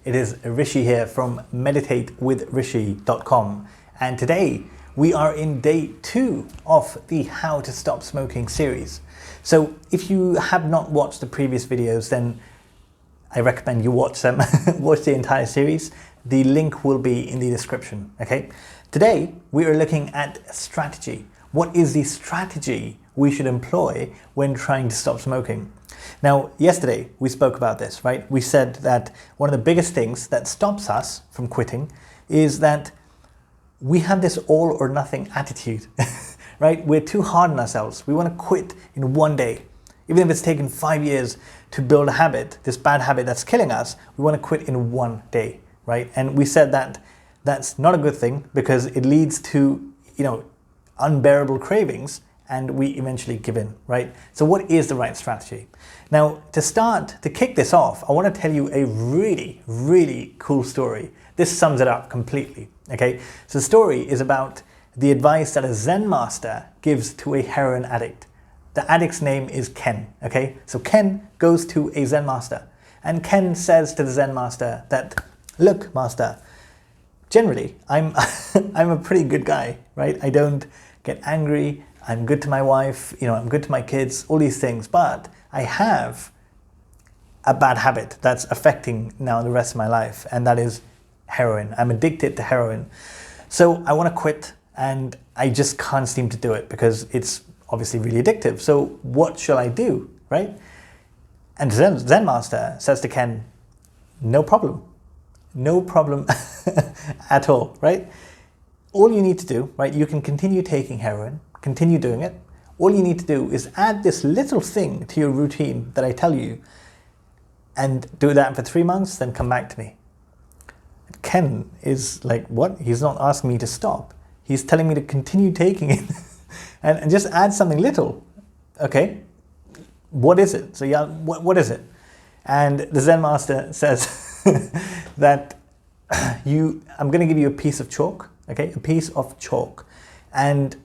It is Rishi here from meditatewithrishi.com, and today we are in day 2 of the How to Stop Smoking series. So if you have not watched the previous videos, then I recommend you watch them, watch the entire series. The link will be in the description, okay? Today we are looking at strategy. What is the strategy we should employ when trying to stop smoking? Now, yesterday we spoke about this, right? We said that one of the biggest things that stops us from quitting is that we have this all or nothing attitude, right? We're too hard on ourselves. We want to quit in one day. Even if it's taken 5 years to build a habit, this bad habit that's killing us, we want to quit in one day, right? And we said that that's not a good thing because it leads to, unbearable cravings, and we eventually give in, right? So what is the right strategy? Now, to kick this off, I want to tell you a really, really cool story. This sums it up completely, okay? So the story is about the advice that a Zen master gives to a heroin addict. The addict's name is Ken, okay? So Ken goes to a Zen master, and Ken says to the Zen master that, look, master, generally, I'm a pretty good guy, right? I don't get angry. I'm good to my wife, I'm good to my kids, all these things, but I have a bad habit that's affecting now the rest of my life, and that is heroin. I'm addicted to heroin. So I want to quit, and I just can't seem to do it because it's obviously really addictive. So what shall I do, right? And Zen Master says to Ken, no problem at all, right? All you need to do, right, you can continue taking heroin, continue doing it. All you need to do is add this little thing to your routine that I tell you, and do that for 3 months, then come back to me. Ken is like, what? He's not asking me to stop. He's telling me to continue taking it and just add something little. Okay, what is it? So yeah, what is it? And the Zen master says that I'm going to give you a piece of chalk, okay, a piece of chalk, and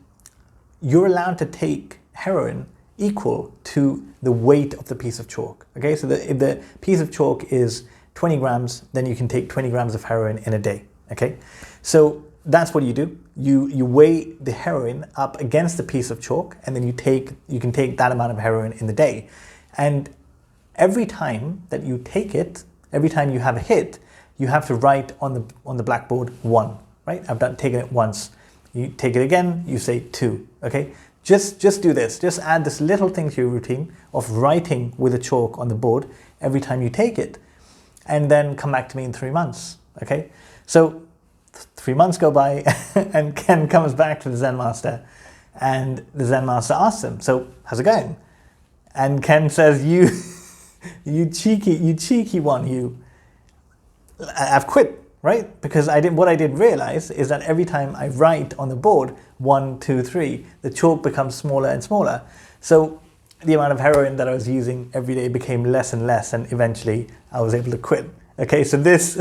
you're allowed to take heroin equal to the weight of the piece of chalk, okay? So if the piece of chalk is 20 grams, then you can take 20 grams of heroin in a day, okay? So that's what you do. You weigh the heroin up against the piece of chalk, and then you can take that amount of heroin in the day. And every time that you take it, every time you have a hit, you have to write on the blackboard 1, right? I've taken it once. You take it again, you say 2, okay? Just do this. Just add this little thing to your routine of writing with a chalk on the board every time you take it, and then come back to me in 3 months, okay? So 3 months go by and Ken comes back to the Zen master, and the Zen master asks him, so how's it going? And Ken says, you cheeky one, I've quit. Right? Because what I didn't realize is that every time I write on the board 1, 2, 3, the chalk becomes smaller and smaller. So the amount of heroin that I was using every day became less and less, and eventually I was able to quit. Okay, so this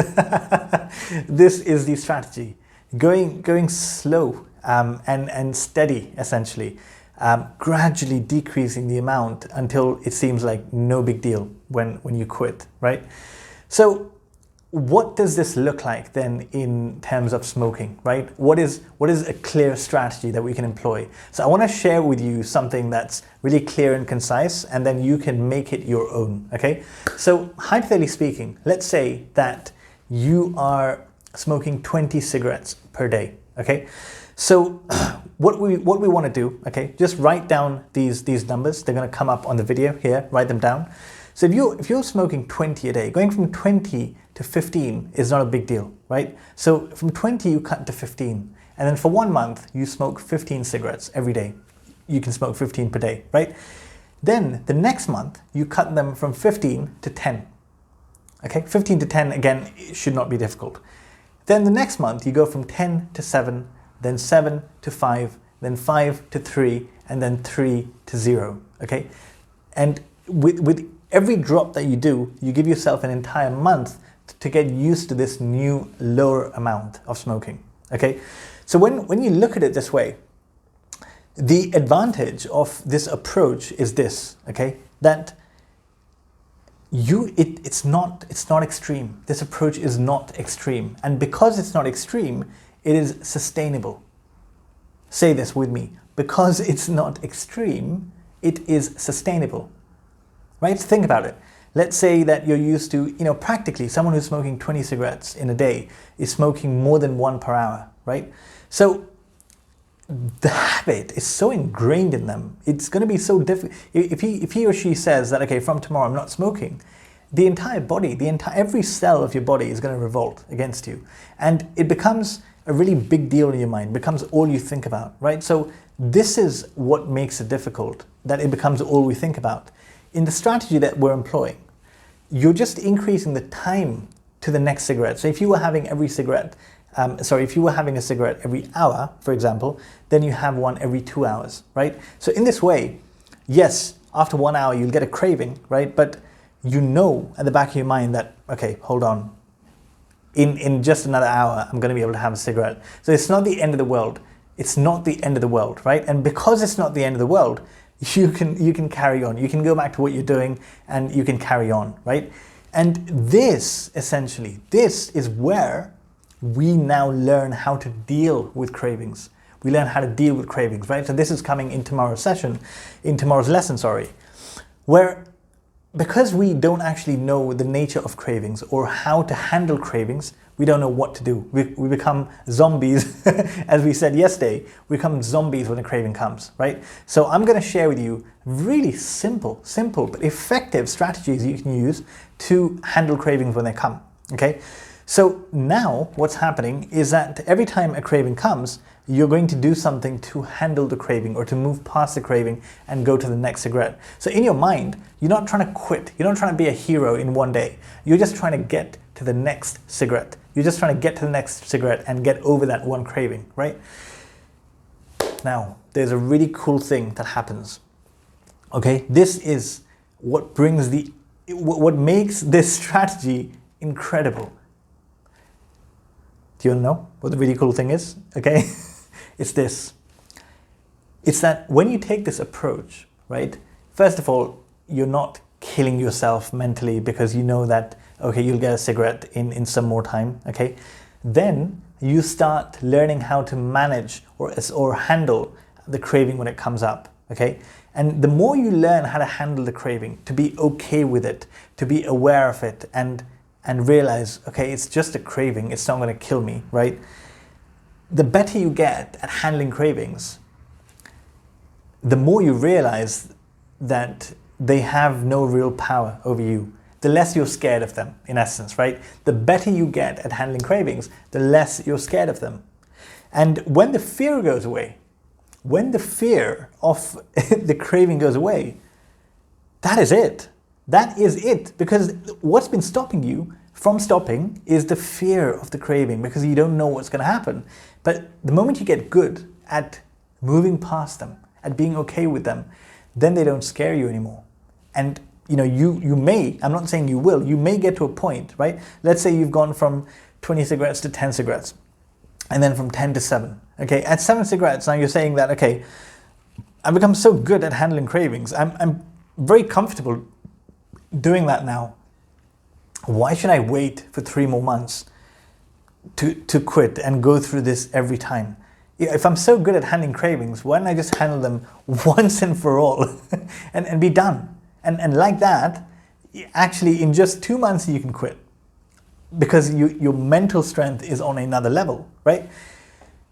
this is the strategy. Going slow and steady, essentially, gradually decreasing the amount until it seems like no big deal when you quit, right? So what does this look like then in terms of smoking, right? What is a clear strategy that we can employ? So I want to share with you something that's really clear and concise, and then you can make it your own, okay? So hypothetically speaking, let's say that you are smoking 20 cigarettes per day, okay? So what we want to do, okay, just write down these numbers. They're going to come up on the video here, write them down. So if you're smoking 20 a day, going from 20 to 15 is not a big deal, right? So from 20 you cut to 15, and then for 1 month you smoke 15 cigarettes every day. You can smoke 15 per day, right? Then the next month you cut them from 15 to 10. Okay, 15 to 10 again should not be difficult. Then the next month you go from 10 to 7, then 7 to 5, then 5 to 3, and then 3 to 0. Okay, and with every drop that you do, you give yourself an entire month to get used to this new lower amount of smoking, okay? So when you look at it this way, the advantage of this approach is this, okay? That it's not extreme. This approach is not extreme. And because it's not extreme, it is sustainable. Say this with me. Because it's not extreme, it is sustainable. Right? Think about it. Let's say that you're used to, practically someone who's smoking 20 cigarettes in a day is smoking more than one per hour, right? So the habit is so ingrained in them. It's going to be so difficult. If he or she says that, okay, from tomorrow I'm not smoking, the entire body, every cell of your body is going to revolt against you. And it becomes a really big deal in your mind, becomes all you think about, right? So this is what makes it difficult, that it becomes all we think about. In the strategy that we're employing, you're just increasing the time to the next cigarette. So if you were having if you were having a cigarette every hour, for example, then you have one every 2 hours, right? So in this way, yes, after 1 hour you'll get a craving, right? But you know at the back of your mind that, okay, hold on, in just another hour I'm going to be able to have a cigarette. So it's not the end of the world. It's not the end of the world, right? And because it's not the end of the world, you can carry on. You can go back to what you're doing and you can carry on, right? And this, essentially, this is where we now learn how to deal with cravings. We learn how to deal with cravings, right? So this is coming in tomorrow's lesson, where because we don't actually know the nature of cravings or how to handle cravings, we don't know what to do. We become zombies, as we said yesterday. We become zombies when a craving comes, right? So I'm going to share with you really simple but effective strategies you can use to handle cravings when they come, okay? So now what's happening is that every time a craving comes, you're going to do something to handle the craving or to move past the craving and go to the next cigarette. So in your mind, you're not trying to quit. You're not trying to be a hero in one day. You're just trying to get to the next cigarette. You're just trying to get to the next cigarette and get over that one craving, right? Now, there's a really cool thing that happens. Okay, this is what makes this strategy incredible. Do you want to know what the really cool thing is? Okay, it's this. It's that when you take this approach, right, first of all, you're not killing yourself mentally because you know that, okay, you'll get a cigarette in some more time, okay? Then you start learning how to manage or handle the craving when it comes up, okay? And the more you learn how to handle the craving, to be okay with it, to be aware of it, and realize, okay, it's just a craving, it's not going to kill me, right? The better you get at handling cravings, the more you realize that they have no real power over you. The less you're scared of them, in essence, right? The better you get at handling cravings, the less you're scared of them. And when the fear goes away, when the fear of the craving goes away, that is it. That is it. Because what's been stopping you from stopping is the fear of the craving, because you don't know what's going to happen. But the moment you get good at moving past them, at being okay with them, then they don't scare you anymore. And you may, I'm not saying you will, you may get to a point, right? Let's say you've gone from 20 cigarettes to 10 cigarettes, and then from 10 to 7. Okay, at 7 cigarettes, now you're saying that, okay, I've become so good at handling cravings. I'm very comfortable doing that now. Why should I wait for 3 more months to quit and go through this every time? If I'm so good at handling cravings, why don't I just handle them once and for all and be done? And like that, actually in just 2 months you can quit, because your mental strength is on another level, right?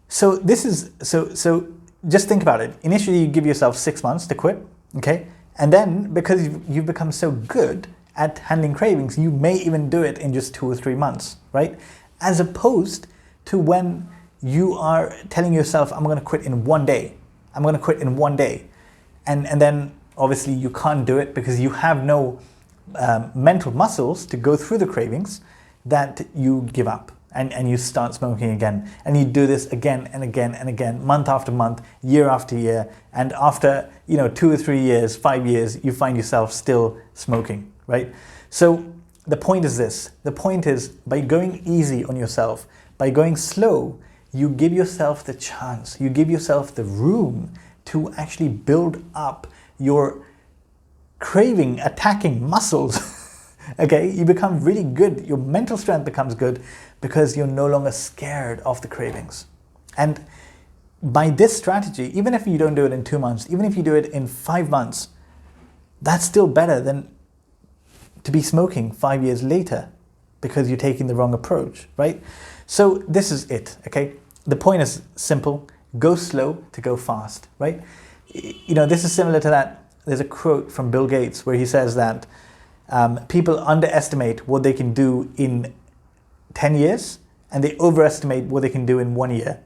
So this is, so just think about it. Initially you give yourself 6 months to quit, okay? And then because you've become so good at handling cravings, you may even do it in just 2 or 3 months, right? As opposed to when you are telling yourself, I'm going to quit in 1 day. I'm going to quit in 1 day. And then obviously you can't do it because you have no mental muscles to go through the cravings, that you give up and you start smoking again. And you do this again and again and again, month after month, year after year. And after 2 or 3 years, 5 years, you find yourself still smoking, right? So the point is this. The point is, by going easy on yourself, by going slow, you give yourself the chance, you give yourself the room to actually build up your craving attacking muscles. Okay, you become really good. Your mental strength becomes good because you're no longer scared of the cravings. And by this strategy, even if you don't do it in 2 months, even if you do it in 5 months, that's still better than to be smoking 5 years later because you're taking the wrong approach, right? So this is it, okay? The point is simple: go slow to go fast, right? You know, this is similar to that. There's a quote from Bill Gates where he says that people underestimate what they can do in 10 years and they overestimate what they can do in 1 year,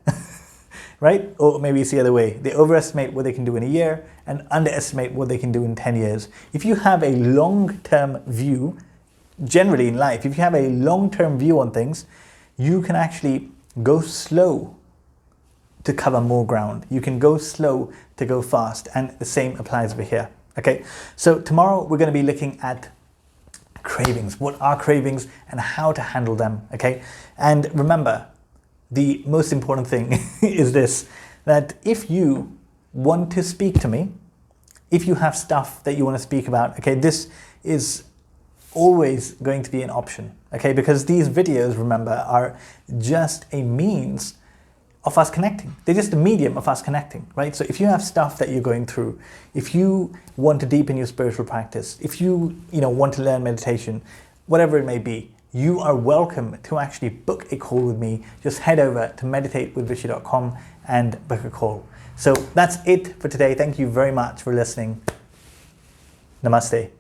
right? Or maybe it's the other way. They overestimate what they can do in a year and underestimate what they can do in 10 years. If you have a long-term view, generally in life, if you have a long-term view on things, you can actually go slow to cover more ground. You can go slow to go fast, and the same applies over here. Okay, so tomorrow we're going to be looking at cravings. What are cravings and how to handle them? Okay, and remember, the most important thing is this: that if you want to speak to me, if you have stuff that you want to speak about, okay, this is always going to be an option. Okay, because these videos, remember, are just a means of us connecting. They're just a medium of us connecting, right? So if you have stuff that you're going through, if you want to deepen your spiritual practice, if you want to learn meditation, whatever it may be, you are welcome to actually book a call with me. Just head over to meditatewithrishi.com and book a call. So that's it for today. Thank you very much for listening. Namaste.